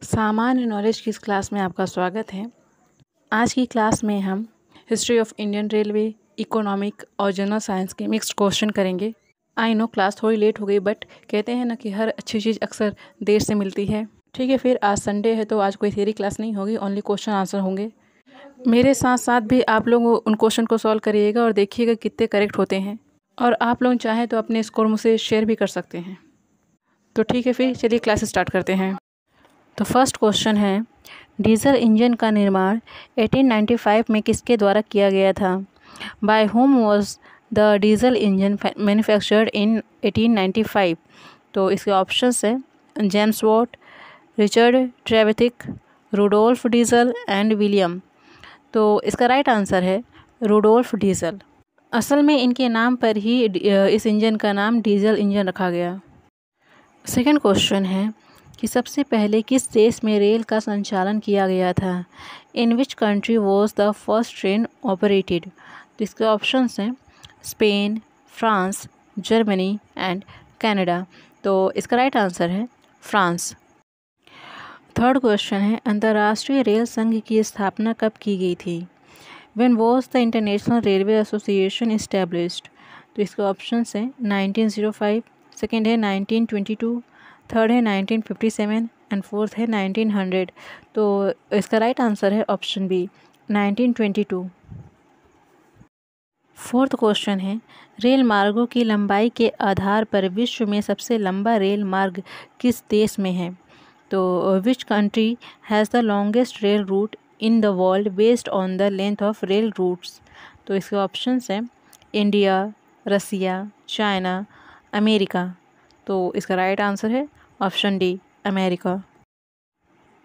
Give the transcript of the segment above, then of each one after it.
सामान्य नॉलेज की इस क्लास में आपका स्वागत है। आज की क्लास में हम history of Indian railway, economic और जनरल साइंस के मिक्स्ड क्वेश्चन करेंगे। आई नो क्लास थोड़ी लेट हो गई, बट कहते हैं ना कि हर अच्छी चीज़ अक्सर देर से मिलती है। ठीक है, फिर आज संडे है तो आज कोई थियरी क्लास नहीं होगी, ओनली क्वेश्चन आंसर होंगे। मेरे साथ साथ भी आप लोग उन क्वेश्चन को सॉल्व करिएगा और देखिएगा कितने करेक्ट होते हैं, और आप लोग चाहें तो अपने स्कोर मुझसे शेयर भी कर सकते हैं। तो ठीक है, फिर चलिए क्लास स्टार्ट करते हैं। तो फर्स्ट क्वेश्चन है, डीजल इंजन का निर्माण 1895 में किसके द्वारा किया गया था? By whom was the diesel engine manufactured in 1895? तो इसके ऑप्शंस है James Watt, Richard Trevithick, Rudolf Diesel and William. तो इसका राइट आंसर है रूडोल्फ डीजल। असल में इनके नाम पर ही इस इंजन का नाम डीजल इंजन रखा गया। सेकंड क्वेश्चन है कि सबसे पहले किस देश में रेल का संचालन किया गया था? In which country was the first train operated? तो इसके ऑप्शंस हैं Spain, France, Germany and Canada. तो इसका राइट आंसर है फ्रांस। थर्ड क्वेश्चन है, अंतर्राष्ट्रीय रेल संघ की स्थापना कब की गई थी? When was the international railway association established? तो इसके ऑप्शंस हैं 1905, सेकेंड है 1922, थर्ड है 1957 एंड फोर्थ है 1900। तो इसका राइट आंसर है ऑप्शन बी 1922। फोर्थ क्वेश्चन है, रेल मार्गों की लंबाई के आधार पर विश्व में सबसे लंबा रेल मार्ग किस देश में है? तो which country has the longest rail route in the world based on the length of rail routes? तो इसके ऑप्शंस हैं इंडिया, रसिया, चाइना, अमेरिका। तो इसका राइट आंसर है option D America.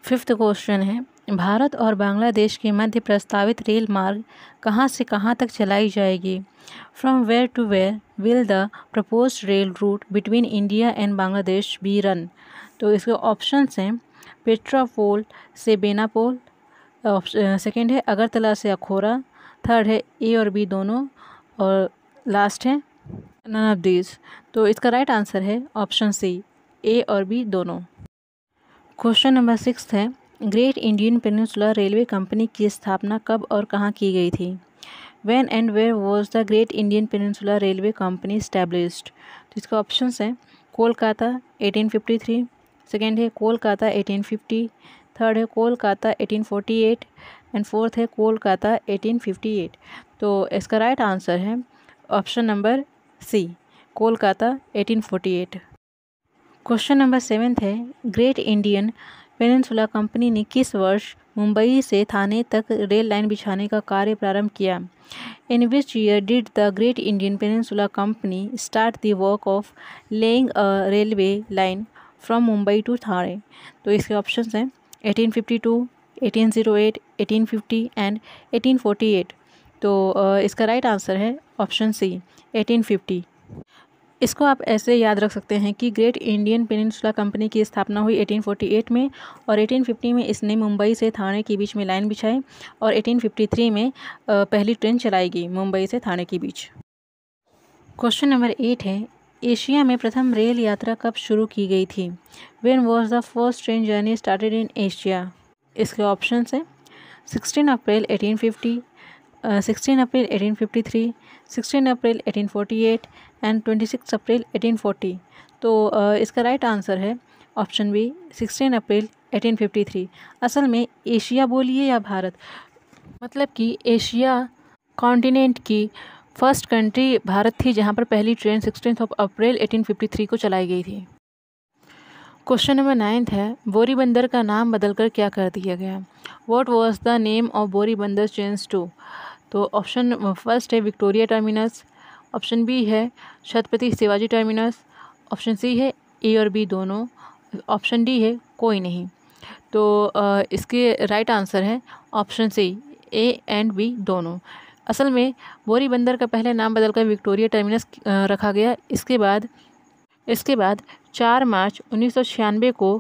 Fifth question है, भारत और बांग्लादेश के मध्य प्रस्तावित रेल मार्ग कहाँ से कहाँ तक चलाई जाएगी? From where to where will the proposed rail route between India and Bangladesh be run? तो इसके ऑप्शंस हैं पेट्रापोल से बेनापोल, सेकेंड है अगरतला से अखोरा, थर्ड है ए और बी दोनों, और लास्ट है नन ऑफ दीज। तो इसका राइट आंसर है ऑप्शन सी ए और बी दोनों। क्वेश्चन नंबर 6 है, Great Indian Peninsula Railway Company की स्थापना कब और कहाँ की गई थी? When and where was the great Indian Peninsula Railway Company established? तो इसका ऑप्शंस हैं कोलकाता 1853, सेकेंड है कोलकाता 1850, थर्ड है कोलकाता 1848 एंड फोर्थ है कोलकाता 1858। तो इसका राइट आंसर है option number C Kolkata 1848। Question number 7 है, ग्रेट इंडियन पेनिनसुला कंपनी ने किस वर्ष मुंबई से थाने तक रेल लाइन बिछाने का कार्य प्रारंभ किया? In which year did the great Indian peninsula company start the work of laying a railway line from Mumbai to Thane? तो इसके ऑप्शंस हैं 1852, 1808, 1850 एंड 1848। तो इसका राइट आंसर है ऑप्शन सी 1850। इसको आप ऐसे याद रख सकते हैं कि ग्रेट इंडियन पेनिनसुला कंपनी की स्थापना हुई 1848 में, और 1850 में इसने मुंबई से थाने के बीच में लाइन बिछाई, और 1853 में पहली ट्रेन चलाई गई मुंबई से थाने के बीच। क्वेश्चन नंबर 8 है, एशिया में प्रथम रेल यात्रा कब शुरू की गई थी? When was the first train journey started in Asia? इसके ऑप्शंस हैं 16 अप्रैल 1850, 16 अप्रैल 1853, 16 अप्रैल 1848 एंड 26 अप्रैल 1840। तो इसका राइट आंसर है ऑप्शन बी 16 अप्रैल 1853। असल में एशिया बोलिए या भारत, मतलब कि एशिया कॉन्टिनेंट की फर्स्ट कंट्री भारत थी, जहां पर पहली ट्रेन 16 अप्रैल 1853 को चलाई गई थी। क्वेश्चन नंबर 9 है, बोरी बंदर का नाम बदलकर क्या कर दिया गया? What was the name of Bori Bunder change to? तो ऑप्शन फर्स्ट है विक्टोरिया टर्मिनस, ऑप्शन बी है Chhatrapati Shivaji Terminus, option C है ए और बी दोनों, ऑप्शन डी है कोई नहीं। तो इसके राइट आंसर है option C A and B दोनों। असल में बोरी बंदर का पहले नाम बदलकर विक्टोरिया टर्मिनस रखा गया। इसके बाद 4 मार्च 1996 को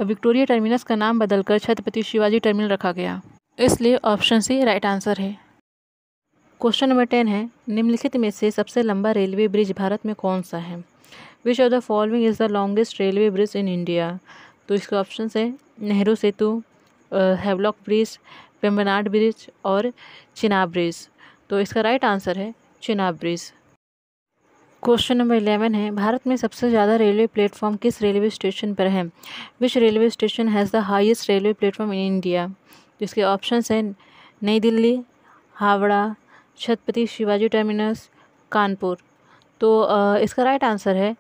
विक्टोरिया टर्मिनस का नाम बदलकर छत्रपति शिवाजी टर्मिनल रखा गया, इसलिए ऑप्शन सी राइट आंसर है। क्वेश्चन नंबर 10 है, निम्नलिखित में से सबसे लंबा रेलवे ब्रिज भारत में कौन सा है? Which of the following is the longest railway bridge in India? तो इसके ऑप्शन है नेहरू सेतु, हैवलॉक ब्रिज, वेम्बनाड ब्रिज और चिनाब ब्रिज। तो इसका राइट आंसर है चिनाब ब्रिज। क्वेश्चन नंबर 11 है, भारत में सबसे ज़्यादा रेलवे प्लेटफॉर्म किस रेलवे स्टेशन पर है? विच railway station has the highest railway platform in India? तो इसके ऑप्शंस हैं नई दिल्ली, हावड़ा, छत्रपति शिवाजी टर्मिनस, कानपुर। तो इसका राइट आंसर है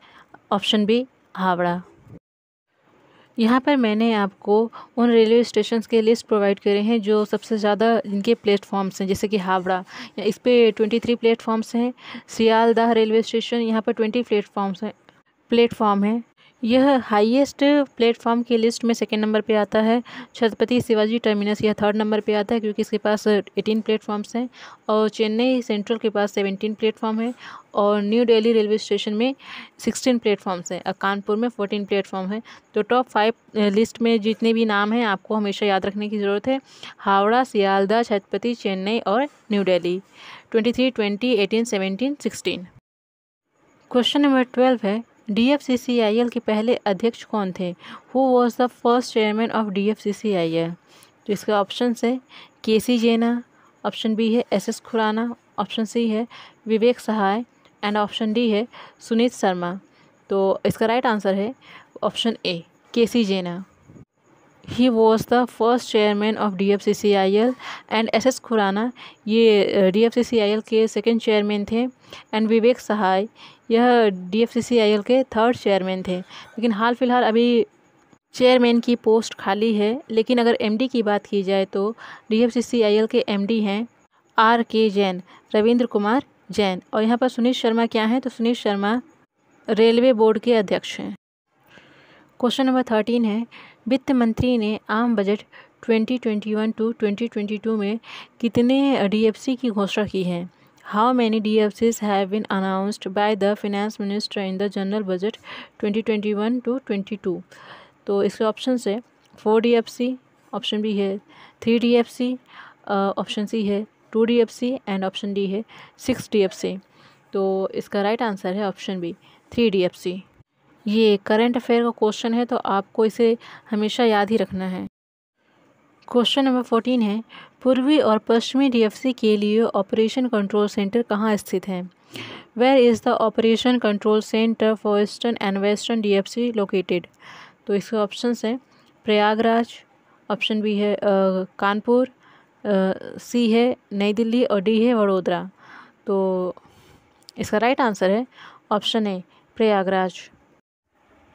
ऑप्शन बी, हावड़ा। यहाँ पर मैंने आपको उन रेलवे स्टेशंस के लिस्ट प्रोवाइड करे हैं जो सबसे ज़्यादा जिनके प्लेटफॉर्म्स हैं, जैसे कि हावड़ा, इस पे 23 प्लेटफॉर्म्स हैं। सियालदाह रेलवे स्टेशन, यहाँ पर 20 प्लेटफॉर्म हैं। यह हाईएस्ट प्लेटफॉर्म की लिस्ट में सेकंड नंबर पे आता है। छत्रपति शिवाजी टर्मिनस यह थर्ड नंबर पे आता है क्योंकि इसके पास 18 प्लेटफॉर्म्स हैं। और चेन्नई सेंट्रल के पास 17 प्लेटफॉर्म है। और न्यू दिल्ली रेलवे स्टेशन में 16 प्लेटफॉर्म्स हैं। कानपुर में 14 प्लेटफॉर्म है। तो टॉप 5 लिस्ट में जितने भी नाम हैं आपको हमेशा याद रखने की ज़रूरत है। हावड़ा, सियालदाह, छत्रपति, चेन्नई और न्यू दिल्ली। 23, 20, 18, 17, 16। क्वेश्चन नंबर 12 है, DFCCIL के पहले अध्यक्ष कौन थे? Who was the first chairman of DFCCIL? तो इसका ऑप्शन है KC जेना, ऑप्शन बी है SS खुराना, ऑप्शन सी है Vivek Sahay and option D है सुनीत शर्मा। तो इसका राइट आंसर है option A, KC Jena. He was the first chairman of DFCCIL and SS Khurana ये DFCCIL के सेकंड चेयरमैन थे। एंड विवेक सहाय यह DFCCIL के थर्ड चेयरमैन थे। लेकिन हाल फिलहाल अभी चेयरमैन की पोस्ट खाली है। लेकिन अगर MD की बात की जाए तो DFCCIL के MD हैं RK जैन, रविंद्र कुमार जैन। और यहाँ पर सुनीत शर्मा क्या हैं? तो सुनीत शर्मा रेलवे बोर्ड के अध्यक्ष हैं। क्वेश्चन नंबर 13 है, वित्त मंत्री ने आम बजट 2021 टू 2022 में कितने DFC की घोषणा की है? How many DFCs have been announced by the finance minister in the general budget 2021 to 22? तो इसके ऑप्शन है 4 DFC, ऑप्शन बी है 3 DFC, ऑप्शन सी है 2 DFC एंड ऑप्शन डी है 6 DFC। तो इसका राइट आंसर है ऑप्शन बी, 3 DFC। ये करंट अफेयर का क्वेश्चन है तो आपको इसे हमेशा याद ही रखना है। क्वेश्चन नंबर 14 है, पूर्वी और पश्चिमी DFC के लिए ऑपरेशन कंट्रोल सेंटर कहाँ स्थित है? Where is the operation control centre for eastern and western DFC located? तो इसके ऑप्शन हैं प्रयागराज, ऑप्शन बी है कानपुर, सी है नई दिल्ली और डी है वडोदरा। तो इसका राइट आंसर है ऑप्शन ए, प्रयागराज।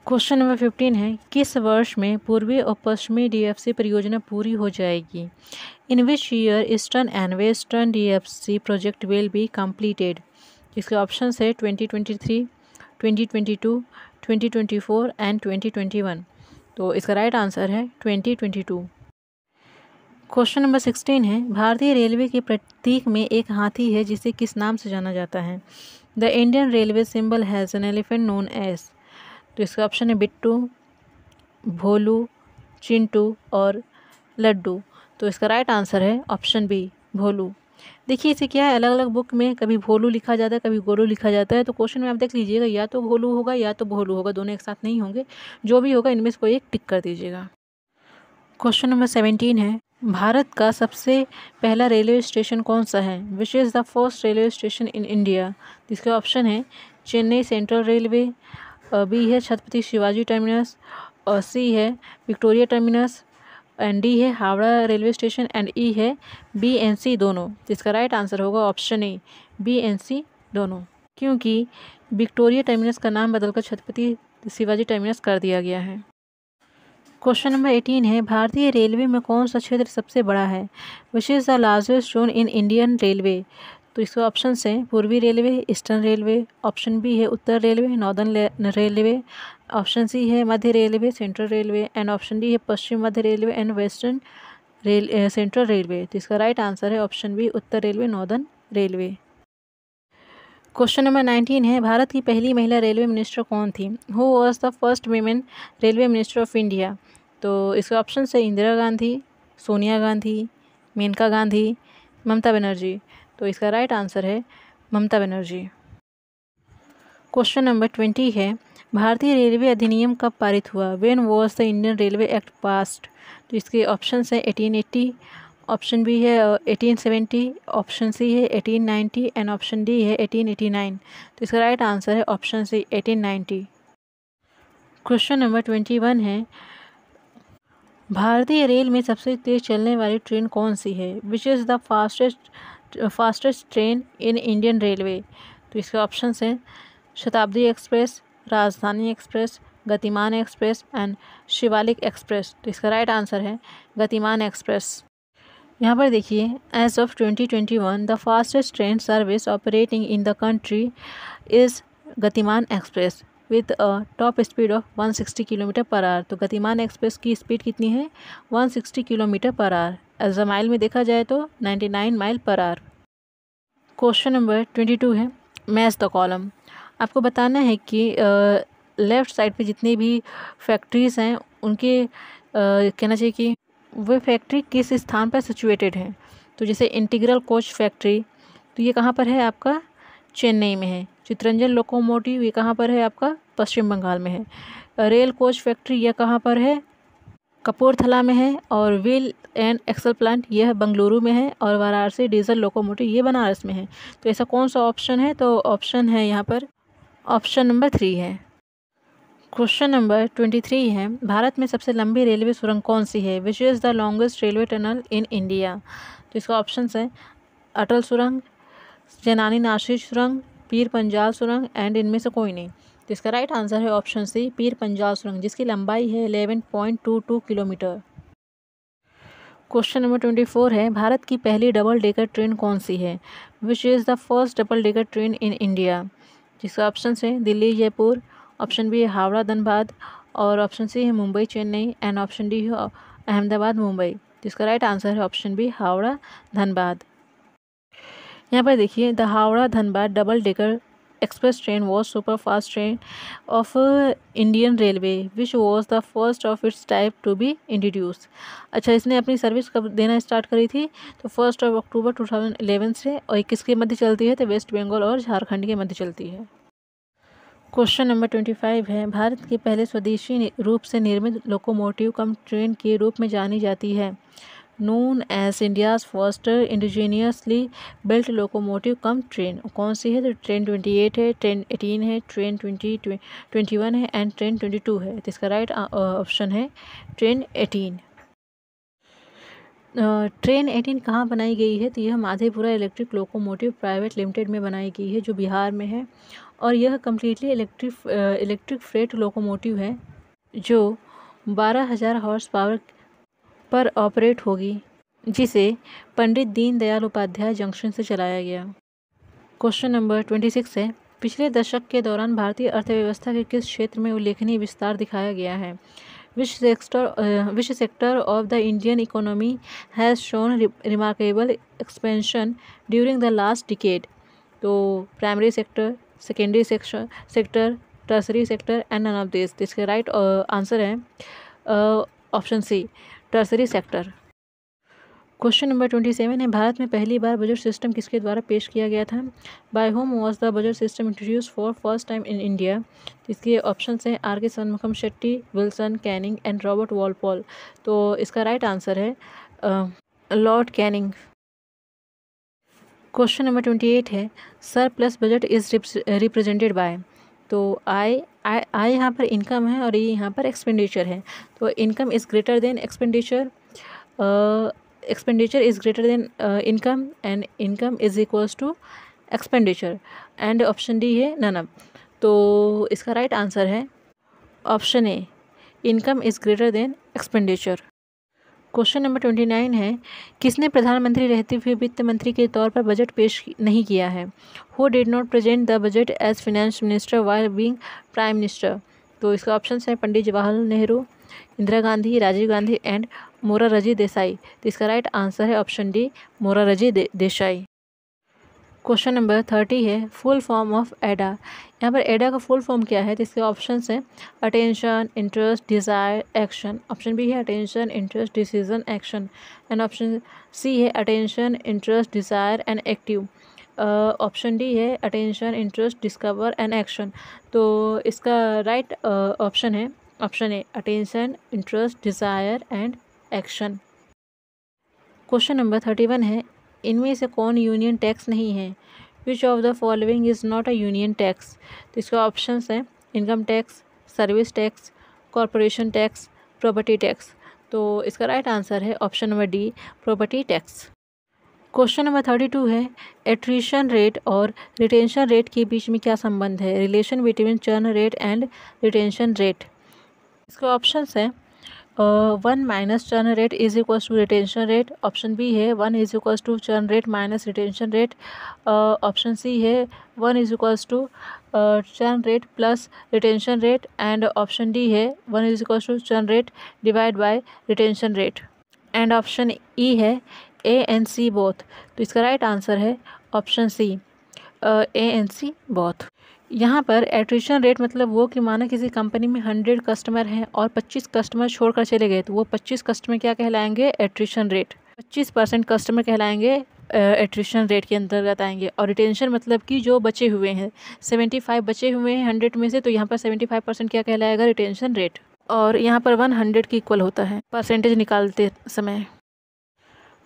क्वेश्चन नंबर 15 है, किस वर्ष में पूर्वी और पश्चिमी DFC परियोजना पूरी हो जाएगी? In which year eastern and western DFC project will be completed? इसके ऑप्शन है 2023, 2022, 2024 एंड 2021। तो इसका राइट आंसर है 2022। क्वेश्चन नंबर 16 है, भारतीय रेलवे के प्रतीक में एक हाथी है जिसे किस नाम से जाना जाता है? The Indian railway symbol has an elephant known as. तो इसका ऑप्शन है बिट्टू, भोलू, चिंटू और लड्डू। तो इसका राइट आंसर है ऑप्शन बी, भोलू। देखिए इसे क्या है, अलग अलग बुक में कभी भोलू लिखा जाता है, कभी गोलू लिखा जाता है। तो क्वेश्चन में आप देख लीजिएगा, या तो भोलू होगा या तो भोलू होगा, दोनों एक साथ नहीं होंगे। जो भी होगा इनमें से कोई एक टिक कर दीजिएगा। क्वेश्चन नंबर 17 है, भारत का सबसे पहला रेलवे स्टेशन कौन सा है? Which is the first railway station in India? इसके ऑप्शन है चेन्नई सेंट्रल रेलवे, बी है छत्रपति शिवाजी टर्मिनस, और सी है विक्टोरिया टर्मिनस, एंड डी है हावड़ा रेलवे स्टेशन, एंड ई है BNC दोनों। तो इसका राइट आंसर होगा ऑप्शन ए, BNC दोनों, क्योंकि विक्टोरिया टर्मिनस का नाम बदलकर छत्रपति शिवाजी टर्मिनस कर दिया गया है। क्वेश्चन नंबर 18 है, भारतीय रेलवे में कौन सा क्षेत्र सबसे बड़ा है? Which is the largest zone in Indian railway? तो इसके ऑप्शन हैं पूर्वी railway, eastern railway, option B है उत्तर railway, northern railway, option C है मध्य railway, central railway, and option D है पश्चिम मध्य railway and western central railway. तो इसका राइट आंसर है ऑप्शन बी, उत्तर railway, northern railway. Question number 19 है, भारत की पहली महिला रेलवे मिनिस्टर कौन थी? Who was the first women railway minister of India? तो इसके ऑप्शन है इंदिरा गांधी, सोनिया गांधी, मेनका गांधी, ममता बनर्जी। तो इसका राइट आंसर है ममता बनर्जी। क्वेश्चन नंबर 20 है, भारतीय रेलवे अधिनियम कब पारित हुआ? When was the Indian railway act passed? तो इसके ऑप्शन है 1880, ऑप्शन बी है 1870, ऑप्शन सी है 1890 एंड ऑप्शन डी है 1889। तो इसका राइट आंसर है ऑप्शन सी 1890। क्वेश्चन नंबर 21 है, भारतीय रेल में सबसे तेज चलने वाली ट्रेन कौन सी है? Which is the fastest train in Indian railway? तो इसके ऑप्शन हैं शताब्दी एक्सप्रेस, राजधानी एक्सप्रेस, गतिमान एक्सप्रेस एंड शिवालिक एक्सप्रेस। तो इसका राइट आंसर है गतिमान एक्सप्रेस। यहाँ पर देखिए, as of 2021 the fastest train service operating in the country is Gatiman express with a top speed of 160 kilometre per hour. तो गतिमान एक्सप्रेस की स्पीड कितनी है? 160 kilometre per our. As a mile में देखा जाए तो 99 mile per hour. Question number 22 है, match the column. आपको बताना है कि लेफ़्ट साइड पे जितने भी फैक्ट्रीज़ हैं उनके कहना चाहिए कि वे फैक्ट्री किस स्थान पर सिचुएटेड हैं। तो जैसे इंटीग्रल कोच फैक्ट्री, तो ये कहाँ पर है? आपका चेन्नई में है। चितरंजन लोकोमोटिव ये कहाँ पर है? आपका पश्चिम बंगाल में है। रेल कोच फैक्ट्री यह कहाँ पर है? कपूरथला में है। और व्हील एंड एक्सल प्लांट यह बंगलुरु में है। और वाराणसी डीजल लोकोमोटिव ये बनारस में है। तो ऐसा कौन सा ऑप्शन है? तो ऑप्शन है यहाँ पर ऑप्शन नंबर 3 है। क्वेश्चन नंबर 23 है, भारत में सबसे लंबी रेलवे सुरंग कौन सी है? Which is the longest railway tunnel in India? तो इसका ऑप्शन है अटल सुरंग, जैनानी नासिर सुरंग, पीर पंजाल सुरंग एंड इनमें से कोई नहीं। तो इसका राइट आंसर है ऑप्शन सी पीर पंजाल सुरंग, जिसकी लंबाई है 11.22 किलोमीटर। क्वेश्चन नंबर 24 है, भारत की पहली डबल डेकर ट्रेन कौन सी है? Which is the first double decker train in India? जिसका ऑप्शन है दिल्ली जयपुर, ऑप्शन बी है हावड़ा धनबाद और ऑप्शन सी है Mumbai Chennai and option D है अहमदाबाद मुंबई। जिसका राइट आंसर है ऑप्शन बी हावड़ा धनबाद। यहाँ पर देखिए, the Howrah Dhanbad double decker express train was super fast train of Indian railway which was the first of its type to be introduce. अच्छा, इसने अपनी सर्विस कब देना स्टार्ट करी थी? तो 1 अक्टूबर 2011 से। और किसके मध्य चलती है? तो वेस्ट बंगाल और झारखंड के मध्य चलती है। क्वेश्चन नंबर 25 है, भारत के पहले स्वदेशी रूप से निर्मित लोकोमोटिव कम ट्रेन के रूप में जानी जाती है। Known as India's first indigenously built locomotive cum train कौन सी है? तो ट्रेन 28 है, ट्रेन 18 है, ट्रेन 21 है एंड ट्रेन 22 है। तो इसका राइट ऑप्शन है ट्रेन 18। ट्रेन 18 कहाँ बनाई गई है? तो यह Madhepura electric locomotive private limited में बनाई गई है, जो बिहार में है। और यह कम्प्लीटली इलेक्ट्रिक फ्रेट लोकोमोटिव है, जो 12,000 हॉर्स पावर पर ऑपरेट होगी, जिसे पंडित दीनदयाल उपाध्याय जंक्शन से चलाया गया। क्वेश्चन नंबर 26 है, पिछले दशक के दौरान भारतीय अर्थव्यवस्था के किस क्षेत्र में उल्लेखनीय विस्तार दिखाया गया है? Which sector of the Indian economy has shown remarkable expansion during the last decade? तो primary sector, secondary sector, tertiary sector and none of this. इसका राइट आंसर है option C tertiary sector. Question number 27 है, भारत में पहली बार budget system किसके द्वारा पेश किया गया था? By whom was the budget system introduced for first time in India? इसके ऑप्शन हैं R K Shanmukham Shetty, Wilson Canning and Robert Walpole. तो इसका राइट आंसर है लॉर्ड कैनिंग। क्वेश्चन नंबर 28 है, surplus budget is represented by? तो आई यहाँ पर इनकम है और ये यहाँ पर एक्सपेंडिचर है। तो income is greater than expenditure, expenditure is greater than income and income is equals to expenditure and option D है नन ऑफ। तो इसका राइट आंसर है option A income is greater than expenditure. Question number 29 है, किसने प्रधानमंत्री रहते हुए वित्त मंत्री के तौर पर बजट पेश नहीं किया है? Who did not present the budget as finance minister while being prime minister? तो इसका ऑप्शन है पंडित जवाहरलाल नेहरू, इंदिरा गांधी, राजीव गांधी एंड मोरारजी देसाई। तो इसका राइट आंसर है option D Morarji Desai. Question number 30 है, फुल फॉर्म ऑफ एडा। यहाँ पर एडा का फुल फॉर्म क्या है? तो इसके ऑप्शन हैं attention, interest, desire, action. Option B है attention, interest, decision, action and option C है attention, interest, desire and active. Option D है attention, interest, discover and action. तो इसका राइट ऑप्शन है option A attention, interest, desire and action. Question number 31 है, इनमें से कौन यूनियन टैक्स नहीं है? Which of the following is not a union tax? तो इसका ऑप्शंस हैं income tax, service tax, corporation tax, property tax. तो इसका राइट आंसर है option number D, property tax. Question number 32 है, एट्रिशन रेट और रिटेंशन रेट के बीच में क्या संबंध है? Relation between churn rate and retention rate. इसके ऑप्शंस हैं 1 minus churn rate is equals to retention rate. Option B है 1 is equals to churn rate minus retention rate. Option C है 1 is equals to churn rate plus retention rate. And option D है 1 is equals to churn rate divide by retention rate. And option E है A and C both. तो इसका right answer है option C, A and C both. यहाँ पर attrition rate मतलब वो कि माना किसी कंपनी में 100 कस्टमर हैं और 25 कस्टमर छोड़कर चले गए, तो वो 25 कस्टमर क्या कहलाएंगे? Attrition rate. 25% कस्टमर कहलाएंगे एट्रिशन रेट के अंतर्गत आएंगे। और रिटेंशन मतलब कि जो बचे हुए हैं, 75 बचे हुए हैं 100 में से, तो यहाँ पर 75% क्या कहलाएगा? Retention rate. और यहाँ पर 100 के इक्वल होता है परसेंटेज निकालते समय।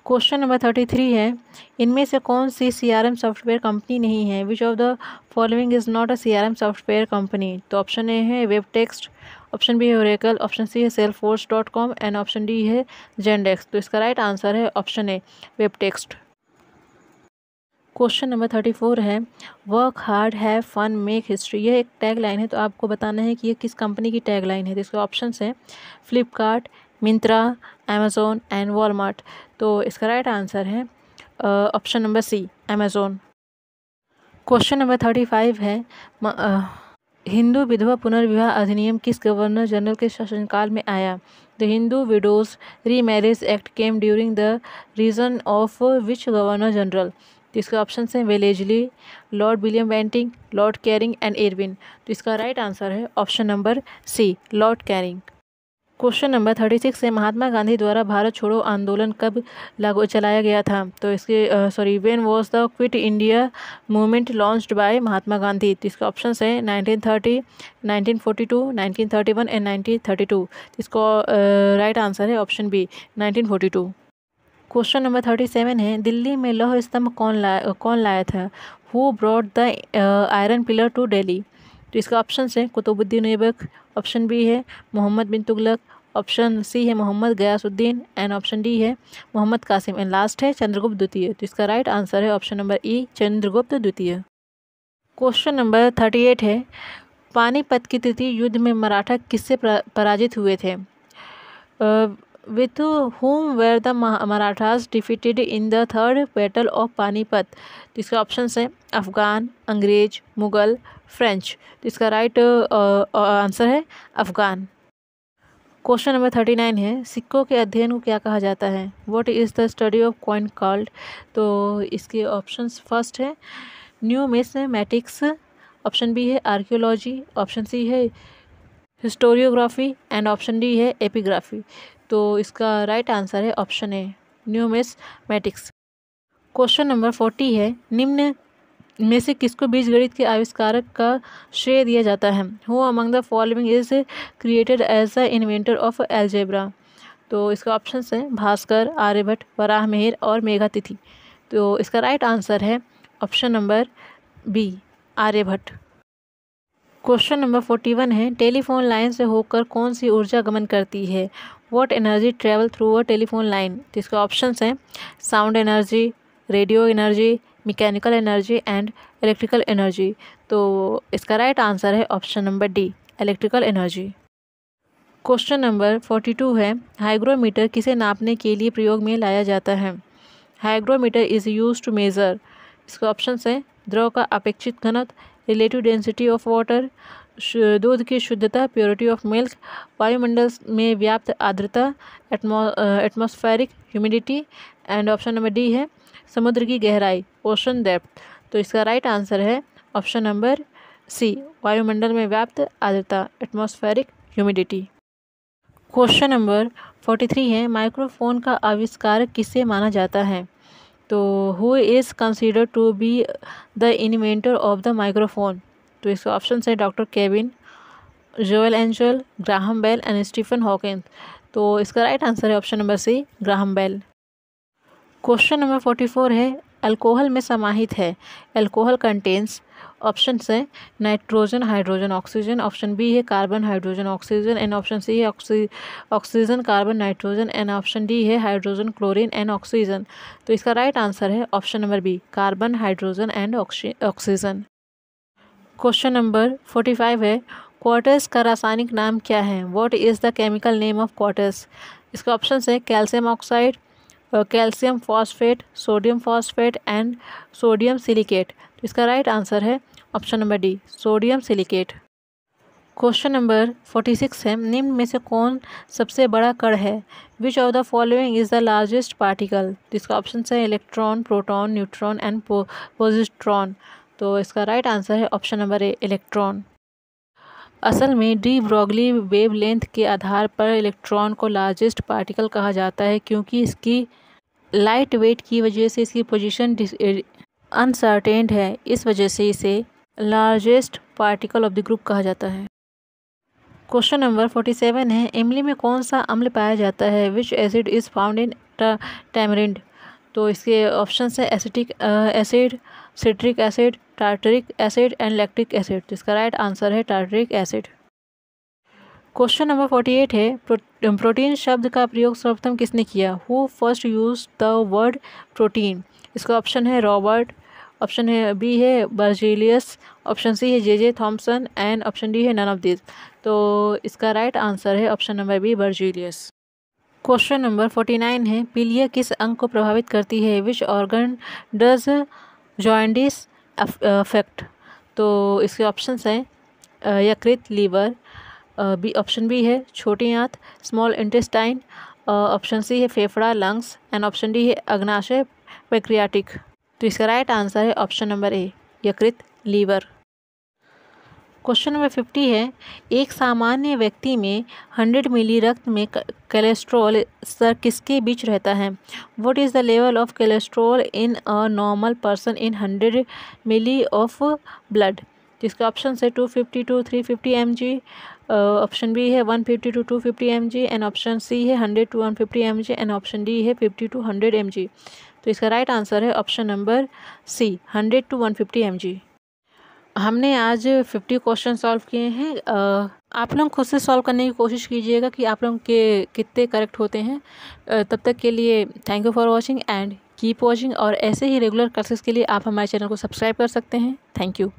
क्वेश्चन नंबर 33 है, इनमें से कौन सी CRM सॉफ्टवेयर कंपनी नहीं है? Which of the following is not a CRM software company? तो ऑप्शन ए है वेब टेक्स्ट, ऑप्शन बी है ओरेकल, ऑप्शन सी है salesforce.com एंड ऑप्शन डी है जेंडेक्स। तो इसका राइट आंसर है option A, web text. Question number 34 है, work hard have fun make history. यह एक टैग लाइन है, तो आपको बताना है कि ये किस कंपनी की टैग लाइन है। तो इसके ऑप्शंस हैं Flipkart, Myntra, Amazon and Walmart. तो इसका राइट आंसर है option number C, Amazon. Question number 35 है, हिंदू विधवा पुनर्विवाह अधिनियम किस गवर्नर जनरल के शासनकाल में आया? The Hindu widows remarriage act came during the region of which governor general? तो इसके ऑप्शन हैं Wellesley, lord William Bentinck, lord Canning and Irwin. तो इसका राइट आंसर है option number C, lord Canning. Question number 36 है, महात्मा गांधी द्वारा भारत छोड़ो आंदोलन कब लागू चलाया गया था? तो इसके when was the quit India movement launched by Mahatma Gandhi? तो इसके ऑप्शंस है 1930, 1942, 1931 एंड 1932। इसको राइट आंसर है ऑप्शन बी, 1942। क्वेश्चन नंबर 37 है, दिल्ली में लौह स्तंभ कौन लाया था? Who brought the iron pillar to Delhi? तो इसका ऑप्शन है कुतुबुद्दीन ऐबक, ऑप्शन बी है मोहम्मद बिन तुगलक, ऑप्शन सी है Mohammad Ghiyasuddin and option D है मोहम्मद कासिम एंड लास्ट है चंद्रगुप्त द्वितीय। तो इसका राइट आंसर है ऑप्शन नंबर ई, चंद्रगुप्त द्वितीय। क्वेश्चन नंबर 38 है, पानीपत की तृतीय युद्ध में मराठा किससे पराजित हुए थे? With whom were the Marathas defeated in the third battle of Panipat? तो इसके ऑप्शन है अफ़गान, अंग्रेज, मुग़ल, फ्रेंच। तो इसका राइट आंसर है अफ़गान। क्वेश्चन नंबर 39 है, सिक्कों के अध्ययन को क्या कहा जाता है? What is the study of coin called? तो इसके ऑप्शंस फर्स्ट है न्यूमिसमैटिक्स, ऑप्शन बी है आर्कियोलॉजी, ऑप्शन सी है हिस्टोरियोग्राफी एंड ऑप्शन डी है एपिग्राफी। तो इसका राइट आंसर है ऑप्शन ए, न्यूमिसमैटिक्स। क्वेश्चन नंबर 40 है, निम्न में से किसको बीजगणित के आविष्कारक का श्रेय दिया जाता है? Who among the following is created as the inventor of algebra? तो इसका ऑप्शन हैं भास्कर, आर्यभट्ट, वराहमिहिर और मेघातिथि। तो इसका राइट आंसर है option number B, Aryabhatta. Question number 41 है, टेलीफोन लाइन से होकर कौन सी ऊर्जा गमन करती है? What energy travel through a telephone line? तो इसके ऑप्शंस हैं sound energy, radio energy, mechanical energy and electrical energy. तो इसका राइट आंसर है option number D, electrical energy. Question number 42 है, हाइग्रोमीटर किसे नापने के लिए प्रयोग में लाया जाता है? Hygrometer is use to measure. इसके ऑप्शंस हैं द्रव का अपेक्षित घनत्व, रिलेटिव डेंसिटी ऑफ वाटर, दूध की शुद्धता, प्योरिटी ऑफ मिल्क, वायुमंडल में व्याप्त आर्द्रता, atmospheric humidity and option number D है समुद्र की गहराई, ओशन डेप्थ। तो इसका राइट आंसर है ऑप्शन नंबर सी, वायुमंडल में व्याप्त आर्द्रता, एटमॉस्फेरिक ह्यूमिडिटी। क्वेश्चन नंबर 43 है, माइक्रोफोन का आविष्कारक किसे माना जाता है? तो who is considered to be the inventor of the microphone? तो इसके ऑप्शन है doctor Kevin, Joel Angel, Graham Bell and Stephen Hawkins. तो इसका राइट आंसर है option number C, Graham Bell. Question number 44 है, अल्कोहल में समाहित है। अल्कोहल कंटेन्स, ऑप्शन है nitrogen, hydrogen, oxygen, option B है carbon, hydrogen, oxygen and option C है oxygen, carbon, nitrogen and option D है हाइड्रोजन, क्लोरीन एंड ऑक्सीजन। तो इसका राइट आंसर है option number B, carbon, hydrogen and oxygen. Question number 45 है, quartz का रासायनिक नाम क्या है? What is the chemical name of quartz? इसके ऑप्शन है calcium oxide, calcium phosphate, sodium phosphate and sodium silicate. तो इसका राइट आंसर है option number D, sodium silicate. Question number 46 है, निम्न में से कौन सबसे बड़ा कण है? Which of the following is the largest particle? तो इसका ऑप्शन है electron, proton, neutron and positron. तो इसका राइट आंसर है ऑप्शन नंबर ए, इलेक्ट्रॉन। असल में डी ब्रॉगली वेवलेंथ के आधार पर इलेक्ट्रॉन को लार्जेस्ट पार्टिकल कहा जाता है, क्योंकि इसकी लाइट वेट की वजह से इसकी पोजीशन अनसर्टेन्ड है। इस वजह से इसे largest particle of the group कहा जाता है। क्वेश्चन नंबर 47 है, इमली में कौन सा अम्ल पाया जाता है? विच acid is found in tamarind? तो इसके ऑप्शन है acetic acid, citric acid, tartaric acid and lactic acid. तो इसका राइट आंसर है टार्टरिक एसिड। क्वेश्चन नंबर 48 है, प्रोटीन शब्द का प्रयोग सर्वप्रथम किसने किया? Who first use the word protein? इसका ऑप्शन है रॉबर्ट, ऑप्शन है बी है बर्जीलियस, ऑप्शन सी है J Thomson and option D है नन ऑफ दिस। तो इसका राइट आंसर है option number B, Berzelius. Question number 49 है, पीलिया किस अंग को प्रभावित करती है? Which organ does jaundice affect? तो इसके ऑप्शन हैं यकृत, लीवर, बी ऑप्शन बी है छोटी आंत, स्मॉल इंटेस्टाइन, ऑप्शन सी है फेफड़ा, लंग्स एंड ऑप्शन डी है अग्नाशय पैक्रियाटिक। तो इसका राइट आंसर है ऑप्शन नंबर ए, यकृत, लीवर। क्वेश्चन नंबर 50 है, एक सामान्य व्यक्ति में 100 मिली रक्त में कोलेस्ट्रॉल स्तर किसके बीच रहता है? What is the level of cholesterol in a normal person in 100 milli of blood? जिसका ऑप्शन है 250 to 350 mg, ऑप्शन बी है 150 to 250 mg and option C है 100 to 150 mg and option D है 50 to 100 mg। तो इसका right answer है option number C, 100 to 150 mg। हमने आज 50 क्वेश्चन सॉल्व किए हैं। आप लोग खुद से सॉल्व करने की कोशिश कीजिएगा कि आप लोग के कितने करेक्ट होते हैं। तब तक के लिए thank you for watching and keep watching. और ऐसे ही रेगुलर क्लासेस के लिए आप हमारे चैनल को सब्सक्राइब कर सकते हैं। Thank you.